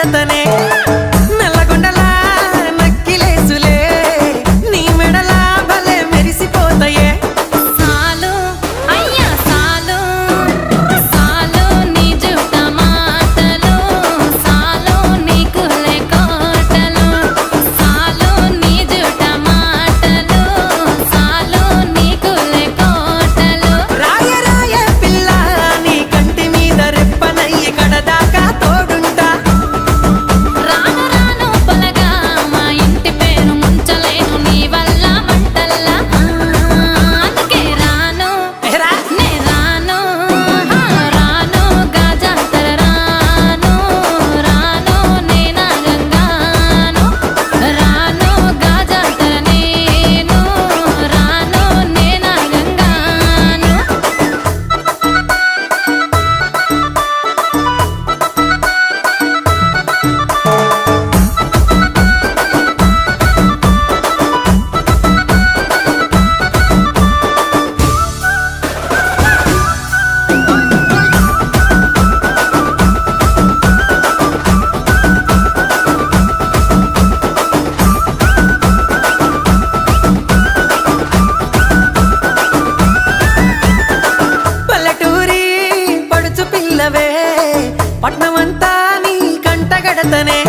కడతనే నల్లగొండలా నక్కిలేసులే నీ మెడలా భలే మెరిసిపోతాయే సాలు అయ్యా సాలు సాలు నీ జుట్ట మాటలు సాలు నీకు లేకోటలు సాలు నీ జుట్ట మాటలు సాలు నీకు లేకోటలు రాయ రాయ పిల్ల నీ కంటి మీద రెప్పనయ్యి కడదాకా తోడుంటా రాను రాను పొలగా మా ఇంటి పేరు ముంచలేను నీ వల్ల మంటల్లా అందుకే రాను ఏరా నే రాను రాను గాజాతర రాను రాను నేనా గంగాను రాను గాజాతర నేను రాను నేనా గంగాను పల్లెటూరి పడుచు పిల్లవే పట్నమంతా నీ కంటగడతనే